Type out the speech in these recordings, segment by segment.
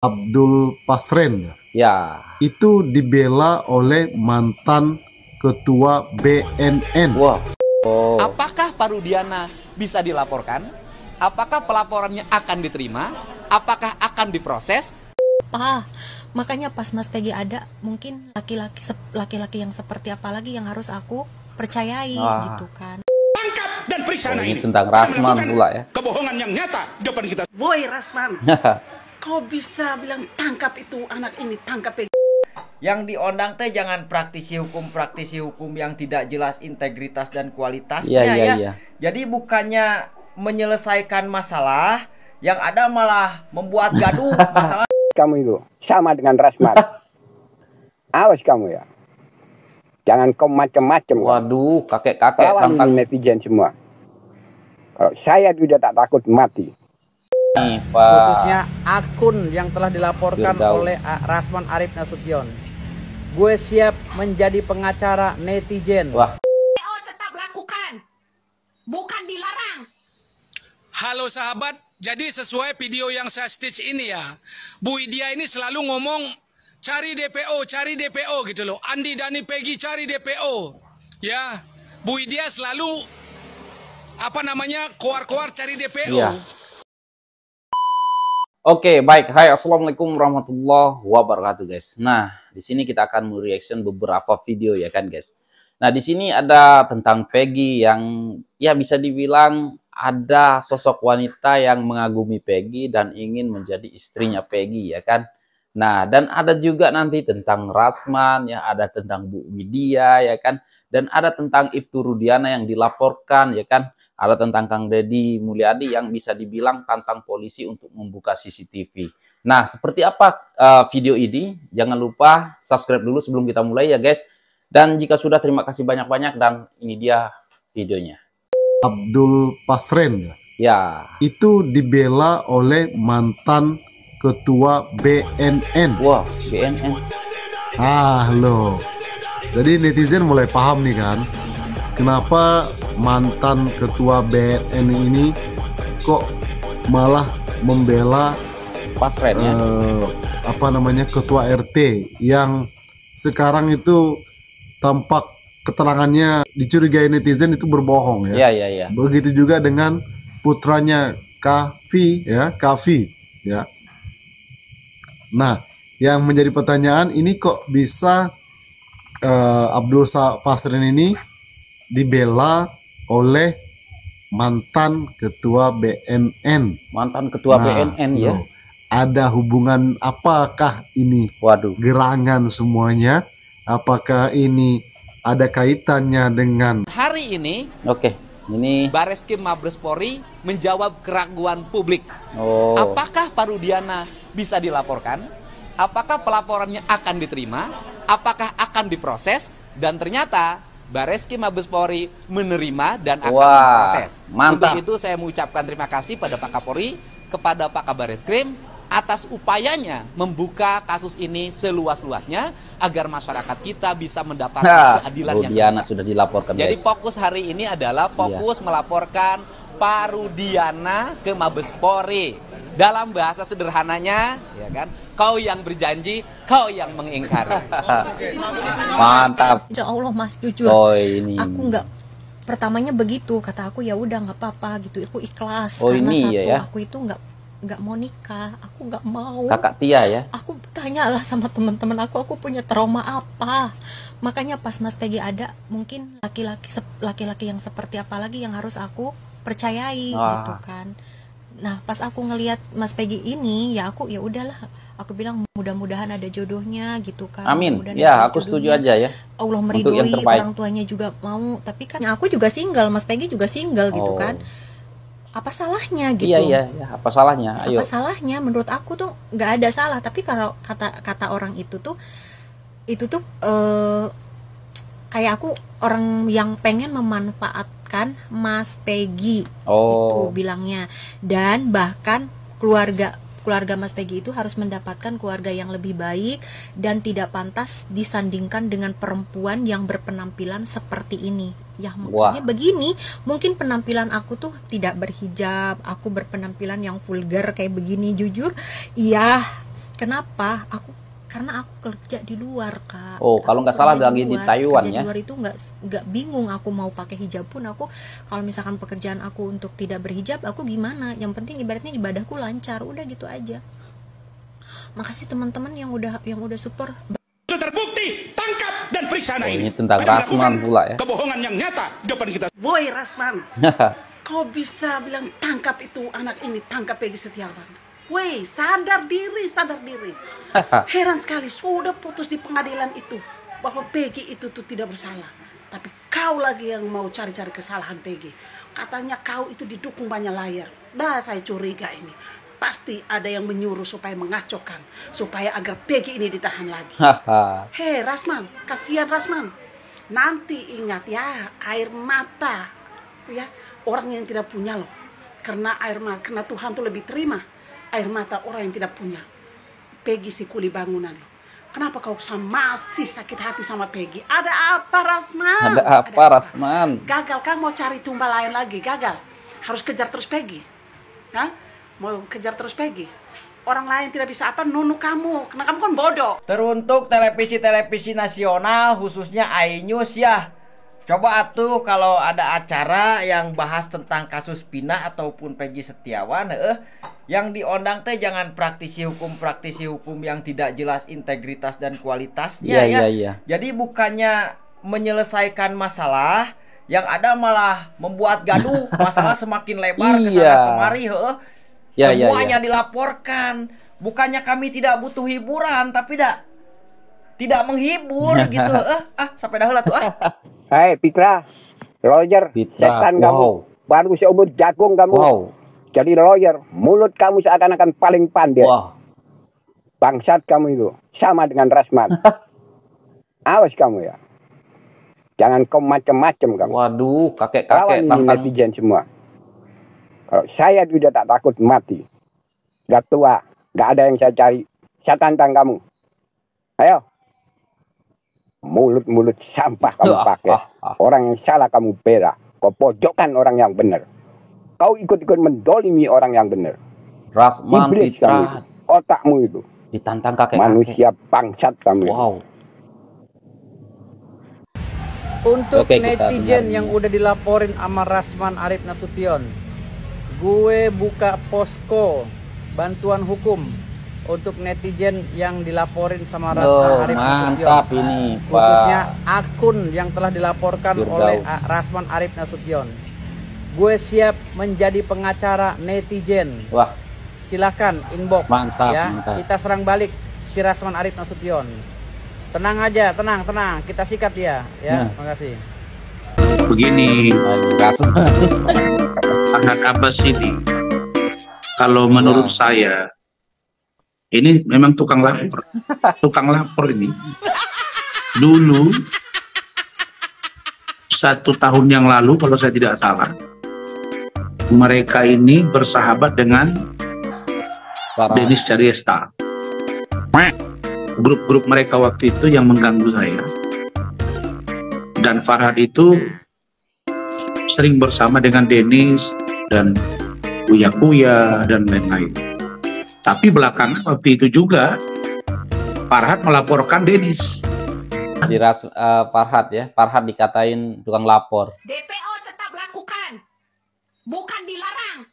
Abdul Pasren Ya. itu dibela oleh mantan ketua BNN. Wah. Oh. Apakah Pak Rudiana bisa dilaporkan? Apakah pelaporannya akan diterima? Apakah akan diproses? Makanya pas Mas Peggy ada, mungkin laki-laki yang seperti apa lagi yang harus aku percayai gitu kan. Tangkap dan periksa ini tentang Rasman pula ya. Kebohongan yang nyata depan kita. Woi Rasman, kau bisa bilang tangkap itu anak ini, tangkap Peggy. Yang diundang teh jangan praktisi hukum yang tidak jelas integritas dan kualitasnya ya. Jadi bukannya menyelesaikan masalah, yang ada malah membuat gaduh masalah. Kamu itu sama dengan Rasman. Awas kamu ya. Jangan kau macam-macam. Waduh, kakek-kakek tantang netizen semua. Kalau saya juga tak takut mati. Nih, Pak. Khususnya akun yang telah dilaporkan oleh Rasman Arif Nasution. Gue siap menjadi pengacara netizen. Wah. Tetap lakukan, bukan dilarang. Halo sahabat, jadi sesuai video yang saya stitch ini ya, Bu Idia ini selalu ngomong cari DPO gitu loh. Andi, Dani, Peggy cari DPO. Ya, Bu Idia selalu keluar cari DPO. Iya. Oke, baik. Hai, assalamualaikum warahmatullahi wabarakatuh, guys. Nah, di sini kita akan mereaction beberapa video ya kan, guys. Nah, di sini ada tentang Peggy yang ya bisa dibilang ada sosok wanita yang mengagumi Peggy dan ingin menjadi istrinya Peggy ya kan. Nah, dan ada juga nanti tentang Rasman ya, ada tentang Bu Widya ya kan, dan ada tentang Ibtu Rudiana yang dilaporkan ya kan. Ada tentang Kang Deddy Mulyadi yang bisa dibilang tantang polisi untuk membuka CCTV. Nah, seperti apa video ini? Jangan lupa subscribe dulu sebelum kita mulai ya guys. Dan jika sudah, terima kasih banyak-banyak, dan ini dia videonya. Abdul Pasren ya, itu dibela oleh mantan ketua BNN. Wah, BNN. Loh. Jadi netizen mulai paham nih kan, kenapa mantan ketua BNN ini kok malah membela Pasren ya? Ketua RT yang sekarang itu tampak keterangannya dicurigai netizen itu berbohong ya. Iya. Begitu juga dengan putranya Kavi ya. Nah, yang menjadi pertanyaan ini kok bisa Abdul Pasren ini dibela oleh mantan ketua BNN. Mantan ketua BNN ya. Ada hubungan apakah ini? Waduh. Gerangan semuanya? Apakah ini ada kaitannya dengan Hari ini? Oke. Ini Bareskrim Mabes Polri menjawab keraguan publik. Apakah Pak Rudiana bisa dilaporkan? Apakah pelaporannya akan diterima? Apakah akan diproses? Dan ternyata Bareskrim Mabes Polri menerima dan akan diproses. Mantap. Untuk itu saya mengucapkan terima kasih pada Pak Kapolri, kepada Pak Kabar Reskrim atas upayanya membuka kasus ini seluas-luasnya agar masyarakat kita bisa mendapatkan keadilan yang Rudiana sudah dilaporkan. Jadi guys, fokus hari ini adalah fokus melaporkan Pak Rudiana ke Mabes Polri. Dalam bahasa sederhananya, ya kan, kau yang berjanji, kau yang mengingkari. Mantap. Insya Allah Mas, jujur. Aku nggak, pertamanya begitu, kata aku ya udah nggak apa-apa gitu, aku ikhlas karena aku itu nggak mau nikah, aku nggak mau. Kakak Tia ya. Aku tanyalah sama teman-teman aku punya trauma apa. Makanya pas Mas Peggy ada, mungkin laki-laki yang seperti apa lagi yang harus aku percayai gitu kan. Nah, pas aku ngelihat Mas Peggy ini, ya aku ya udahlah, aku bilang mudah-mudahan ada jodohnya gitu kan. Amin. Ya, aku setuju aja ya. Allah meridhoi, orang tuanya juga mau, tapi kan aku juga single, Mas Peggy juga single gitu kan. Apa salahnya gitu? Iya, apa salahnya? Ayo. Apa salahnya? Menurut aku tuh nggak ada salah, tapi kalau kata orang itu tuh kayak aku orang yang pengen memanfaatkan Mas Peggy itu bilangnya, dan bahkan keluarga Mas Peggy itu harus mendapatkan keluarga yang lebih baik dan tidak pantas disandingkan dengan perempuan yang berpenampilan seperti ini. Ya maksudnya begini, mungkin penampilan aku tuh tidak berhijab, aku berpenampilan yang vulgar kayak begini, jujur iya, Kenapa? Karena aku kerja di luar, Kak. Oh, kalau nggak salah lagi di Taiwan kerja ya. Di luar itu nggak bingung aku mau pakai hijab pun, aku kalau misalkan pekerjaan aku untuk tidak berhijab, aku gimana? Yang penting ibaratnya ibadahku lancar, udah gitu aja. Makasih teman-teman yang udah support. Itu terbukti, tangkap dan periksa ini tentang Rasman pula ya. Kebohongan yang nyata depan kita. Woi Rasman, kau bisa bilang tangkap itu anak ini, tangkap Peggy Setiawan. Woi, sadar diri, sadar diri. Heran sekali, sudah putus di pengadilan itu bahwa Peggy itu tuh tidak bersalah. Tapi kau lagi yang mau cari-cari kesalahan Peggy. Katanya kau itu didukung banyak layar. Dah saya curiga ini. Pasti ada yang menyuruh supaya mengacaukan, supaya agar Peggy ini ditahan lagi. Hei Rasman, kasihan Rasman. Nanti ingat ya, air mata ya orang yang tidak punya loh. Karena air mata, karena Tuhan tuh lebih terima air mata orang yang tidak punya. Peggy si kuli bangunan loh. Kenapa kau masih sakit hati sama Peggy? Ada apa Rasman? Ada apa Rasman? Gagal kan mau cari tumbal lain lagi? Gagal. Harus kejar terus Peggy. Hah? Mau kejar terus Peggy? Orang lain tidak bisa apa nunu kamu, karena kamu kan bodoh. Teruntuk televisi-televisi nasional khususnya iNews ya. Coba atuh kalau ada acara yang bahas tentang kasus Pina ataupun Peggy Setiawan, yang diundang teh jangan praktisi hukum yang tidak jelas integritas dan kualitasnya ya. Jadi bukannya menyelesaikan masalah, yang ada malah membuat gaduh, masalah semakin lebar kesana kemari, semuanya dilaporkan. Bukannya kami tidak butuh hiburan, tapi tidak menghibur gitu. Sampai dah lah tuh. Hai Pitra, lawyer, setan kamu, baru seumur jagung kamu. Jadi lawyer, mulut kamu seakan-akan paling pandai. Bangsat kamu itu, sama dengan Rasman. Awas kamu ya, jangan kau macam-macam kamu. Waduh, kakek lawan netizen semua. Kalau saya juga tak takut mati. Gak tua, gak ada yang saya cari. Saya tantang kamu. Ayo. Mulut-mulut sampah kamu pakai. Orang yang salah kamu bela. Kau pojokkan orang yang benar. Kau ikut-ikut mendolimi orang yang benar. Rasman Pitra. Otakmu itu. Ditantang kakek-kakek. Manusia bangsat kamu. Wow. Untuk netizen yang udah dilaporin sama Rasman Arif Nasution, gue buka posko bantuan hukum untuk netizen yang dilaporin sama Rasman Arif Nasution. Mantap ini, Pak. Khususnya akun yang telah dilaporkan oleh Rasman Arif Nasution. Gue siap menjadi pengacara netizen. Wah. Silahkan inbox. Mantap, ya. mantap. Kita serang balik si Rasman Arif Nasution. Tenang aja, tenang. Kita sikat dia. Ya, makasih. Begini, Farhad Abbas ini, kalau menurut saya, ini memang tukang lapor. Tukang lapor ini. Dulu, 1 tahun yang lalu, kalau saya tidak salah, mereka ini bersahabat dengan Denis Cariesta. Grup-grup mereka waktu itu yang mengganggu saya. Dan Farhad itu sering bersama dengan Denis dan Kuya dan lain-lain. Tapi belakangan waktu itu juga Farhad melaporkan Denis. Di Farhad ya, Farhad dikatain tukang lapor. DPO tetap lakukan, bukan dilarang.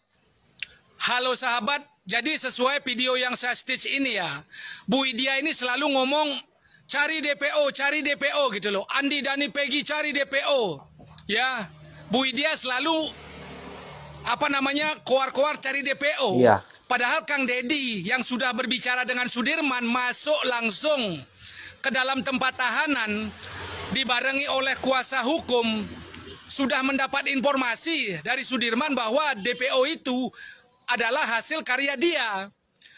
Halo sahabat, jadi sesuai video yang saya stitch ini ya, Bu Idia ini selalu ngomong cari DPO gitu loh. Andi, Dani, Peggy cari DPO. Ya, Bu Idia selalu keluar cari DPO. Iya. Padahal Kang Deddy yang sudah berbicara dengan Sudirman masuk langsung ke dalam tempat tahanan dibarengi oleh kuasa hukum, sudah mendapat informasi dari Sudirman bahwa DPO itu adalah hasil karya dia.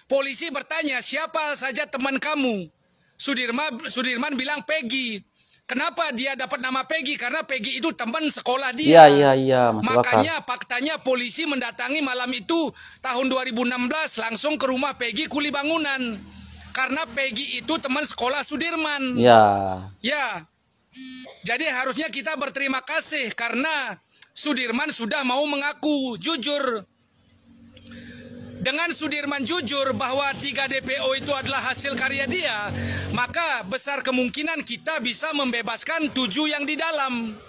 Polisi bertanya, siapa saja teman kamu? Sudirman bilang Peggy. Kenapa dia dapat nama Peggy? Karena Peggy itu teman sekolah dia. Iya. Makanya faktanya polisi mendatangi malam itu tahun 2016 langsung ke rumah Peggy kuli bangunan. Karena Peggy itu teman sekolah Sudirman. Ya. Jadi harusnya kita berterima kasih karena Sudirman sudah mau mengaku jujur. dengan Sudirman jujur bahwa 3 DPO itu adalah hasil karya dia, maka besar kemungkinan kita bisa membebaskan 7 yang di dalam.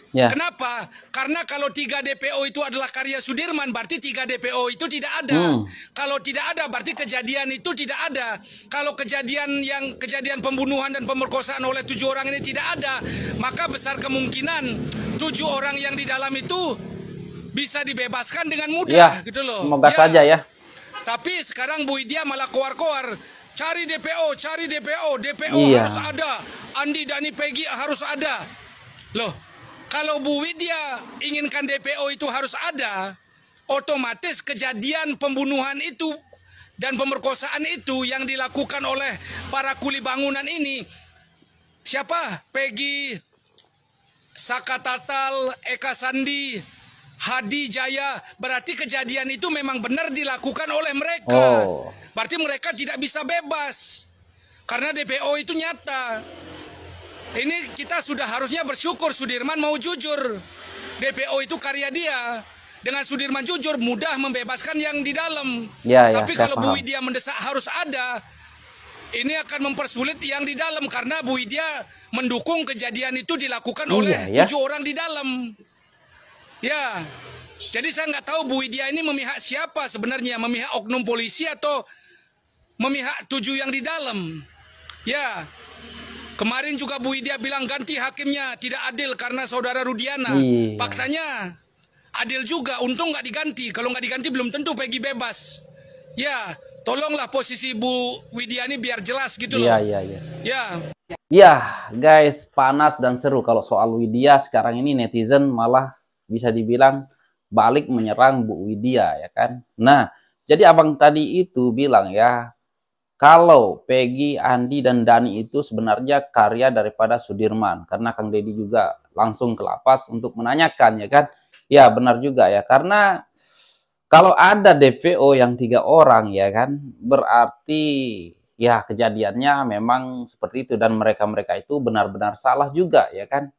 Ya. Kenapa? Karena kalau 3 DPO itu adalah karya Sudirman, berarti 3 DPO itu tidak ada. Kalau tidak ada, berarti kejadian itu tidak ada. Kalau kejadian pembunuhan dan pemerkosaan oleh 7 orang ini tidak ada, maka besar kemungkinan 7 orang yang di dalam itu bisa dibebaskan dengan mudah, gitu loh. Semoga saja ya. Tapi sekarang Bu Widya malah koar-koar, cari DPO, DPO harus ada, Andi, Dani, Peggy harus ada. Loh, kalau Bu Widya inginkan DPO itu harus ada, otomatis kejadian pembunuhan itu dan pemerkosaan itu yang dilakukan oleh para kuli bangunan ini, siapa? Peggy, Saka Tatal, Eka Sandi, Hadi Jaya, berarti kejadian itu memang benar dilakukan oleh mereka. Berarti mereka tidak bisa bebas, karena DPO itu nyata. Ini kita sudah harusnya bersyukur Sudirman mau jujur. DPO itu karya dia. Dengan Sudirman jujur, mudah membebaskan yang di dalam. Tapi kalau Bu Widya mendesak harus ada, ini akan mempersulit yang di dalam. Karena Bu Widya mendukung kejadian itu dilakukan oleh 7 orang di dalam. Ya, jadi saya nggak tahu Bu Widya ini memihak siapa sebenarnya. Memihak oknum polisi atau memihak 7 yang di dalam. Ya. Kemarin juga Bu Widya bilang ganti hakimnya, tidak adil karena saudara Rudiana. Faktanya adil juga, untung nggak diganti. Kalau nggak diganti belum tentu Peggy bebas. Ya, tolonglah posisi Bu Widya ini biar jelas gitu loh. Ya, guys, panas dan seru kalau soal Widya. Sekarang ini netizen malah bisa dibilang balik menyerang Bu Widya, ya kan. Nah, jadi abang tadi itu bilang ya, kalau Peggy, Andi, dan Dani itu sebenarnya karya daripada Sudirman. Karena Kang Deddy juga langsung ke lapas untuk menanyakan, ya kan. Ya benar juga ya, karena kalau ada DPO yang 3 orang, ya kan, berarti ya kejadiannya memang seperti itu. Dan mereka-mereka itu benar-benar salah juga, ya kan.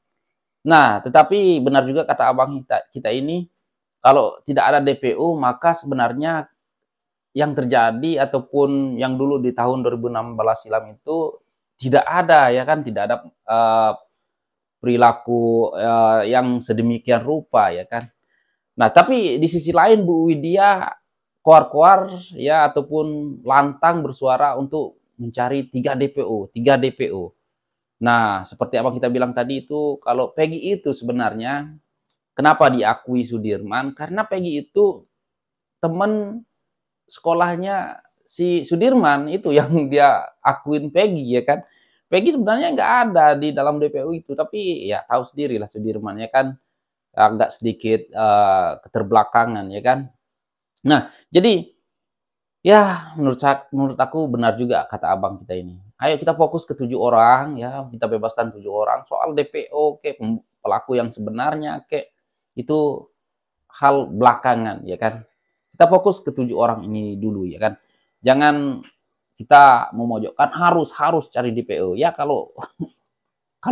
Nah, tetapi benar juga kata abang kita ini, kalau tidak ada DPO, maka sebenarnya yang terjadi ataupun yang dulu di tahun 2016 silam itu tidak ada, ya kan, tidak ada perilaku yang sedemikian rupa, ya kan. Nah, tapi di sisi lain Bu Widya koar-koar ya ataupun lantang bersuara untuk mencari 3 DPO. Nah, seperti apa kita bilang tadi itu, kalau Peggy itu sebenarnya kenapa diakui Sudirman? Karena Peggy itu teman sekolahnya si Sudirman itu yang dia akuin Peggy, ya kan. Peggy sebenarnya nggak ada di dalam DPO itu, tapi ya tahu sendiri lah Sudirman, ya kan, agak sedikit keterbelakangan, ya kan. Nah, jadi ya menurut aku benar juga kata abang kita ini. Ayo kita fokus ke 7 orang, ya, kita bebaskan 7 orang. Soal DPO kayak pelaku yang sebenarnya kayak itu hal belakangan, ya kan. Kita fokus ke 7 orang ini dulu, ya kan. Jangan kita memojokkan harus cari DPO. Ya kalau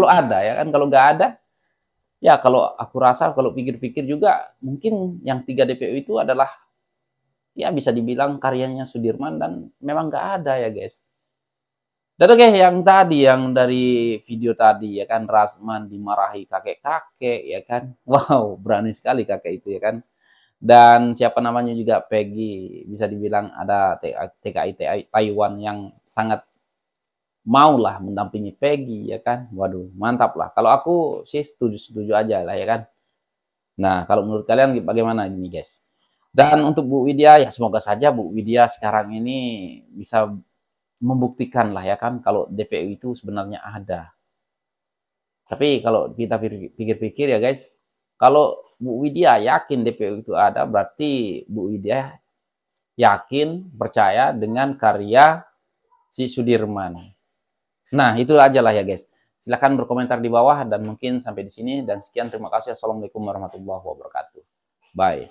ada, ya kan. Kalau nggak ada, ya kalau aku rasa kalau pikir-pikir juga mungkin yang 3 DPO itu adalah ya bisa dibilang karyanya Sudirman dan memang nggak ada, ya guys. Dan oke, yang tadi yang dari video tadi, ya kan, Rasman dimarahi kakek-kakek, ya kan. Wow, berani sekali kakek itu, ya kan. Dan siapa namanya juga Peggy, bisa dibilang ada TKI Taiwan yang sangat maulah mendampingi Peggy, ya kan. Waduh, mantap lah. Kalau aku sih setuju aja lah, ya kan. Nah, kalau menurut kalian bagaimana ini, guys? Dan untuk Bu Widya, ya semoga saja Bu Widya sekarang ini bisa membuktikan lah, ya kan, kalau DPO itu sebenarnya ada. Tapi kalau kita pikir-pikir ya guys, kalau Bu Widya yakin DPO itu ada, berarti Bu Widya yakin, percaya dengan karya si Sudirman. Nah, itu aja lah ya guys. Silahkan berkomentar di bawah dan mungkin sampai di sini. Dan sekian, terima kasih. Assalamualaikum warahmatullahi wabarakatuh. Bye.